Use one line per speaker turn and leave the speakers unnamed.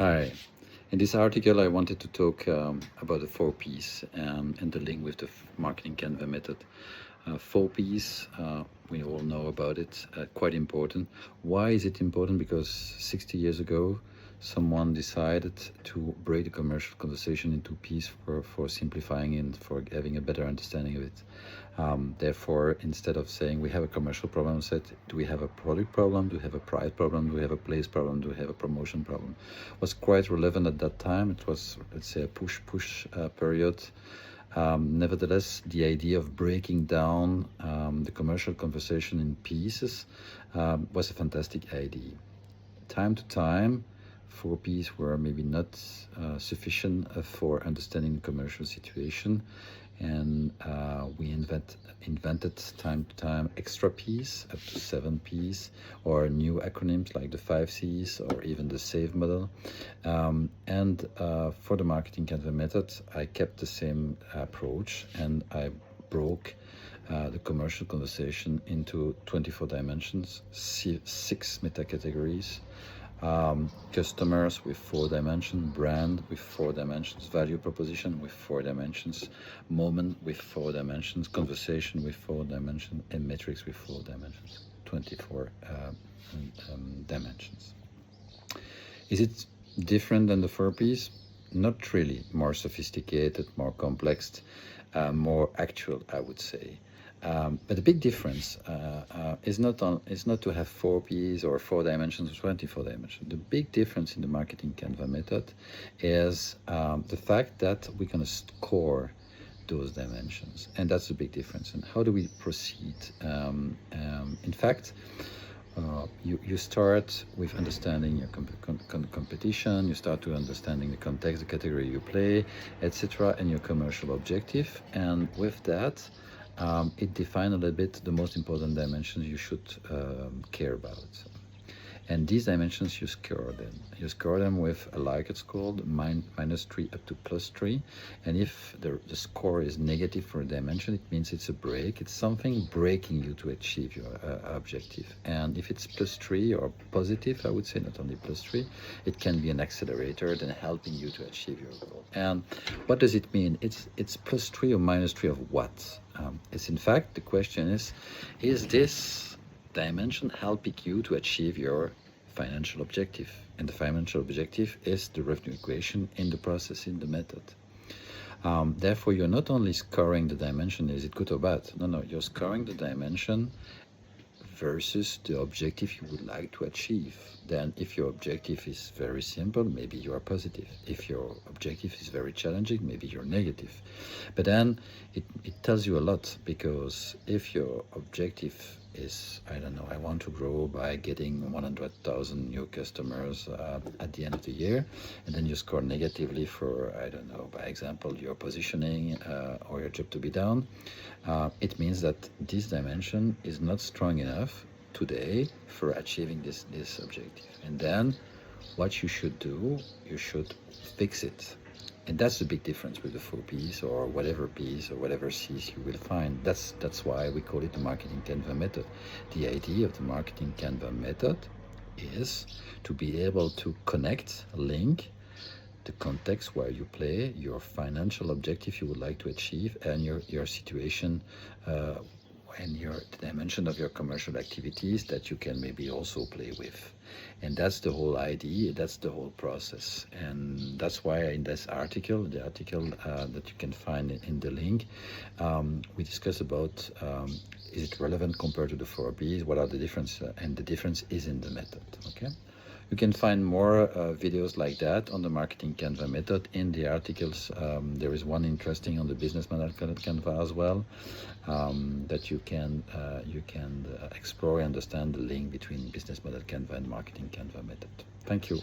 Hi. In this article, I wanted to talk about the four P's and the link with the marketing Canva method. Four P's, we all know about it, quite important. Why is it important? Because 60 years ago, someone decided to break the commercial conversation into P's for simplifying and for having a better understanding of it. Therefore, instead of saying we have a commercial problem, said, do we have a product problem? Do we have a price problem? Do we have a place problem? Do we have a promotion problem? Was quite relevant at that time. It was, let's say, a push period. Nevertheless, the idea of breaking down the commercial conversation in pieces was a fantastic idea. Time to time, four P's were maybe not sufficient for understanding the commercial situation, and we invented time to time extra P's, up to 7 P's, or new acronyms like the 5 C's or even the SAVE model. And for the marketing Canva method, I kept the same approach, and I broke the commercial conversation into 24 dimensions, 6 meta categories. Customers with 4 dimensions, brand with 4 dimensions, value proposition with 4 dimensions, moment with 4 dimensions, conversation with 4 dimensions, and metrics with 4 dimensions, 24 dimensions. Is it different than the 4 P's? Not really. More sophisticated, more complex, more actual, I would say. But the big difference is not to have 4 P's or 4 dimensions or 24 dimensions. The big difference in the marketing Canva method is the fact that we're going to score those dimensions, and that's the big difference. And how do we proceed? In fact, you start with understanding your competition, you start to understanding the context, the category you play, etc., and your commercial objective. And with that, it defines a little bit the most important dimensions you should care about. And these dimensions, you score them. You score them with a Likert score, -3 up to +3. And if the score is negative for a dimension, it means it's a break. It's something breaking you to achieve your objective. And if it's +3 or positive, I would say not only +3, it can be an accelerator, then helping you to achieve your goal. And what does it mean? It's +3 or -3 of what? It's in fact, the question is this dimension helping you to achieve your financial objective? And the financial objective is the revenue equation in the process, in the method. Therefore, you're not only scoring the dimension, is it good or bad? No, you're scoring the dimension versus the objective you would like to achieve. Then if your objective is very simple, maybe you are positive. If your objective is very challenging, maybe you're negative. But then it tells you a lot, because if your objective is, I don't know, I want to grow by getting 100,000 new customers at the end of the year, and then you score negatively for, I don't know, by example, your positioning or your job to be done, it means that this dimension is not strong enough today for achieving this objective. And then what you should do, you should fix it. And that's the big difference with the 4 P's or whatever P's or whatever C's you will find. That's why we call it the marketing Canva method. The idea of the marketing Canva method is to be able to connect, link the context where you play, your financial objective you would like to achieve, and your situation and the dimension of your commercial activities that you can maybe also play with. And that's the whole idea, that's the whole process. And that's why in this article, the article that you can find in the link, we discuss about is it relevant compared to the 4 B's, what are the difference, and the difference is in the method, okay? You can find more videos like that on the marketing Canva method in the articles. There is one interesting on the business model Canva as well, that you can explore and understand the link between business model Canva and marketing Canva method. Thank you.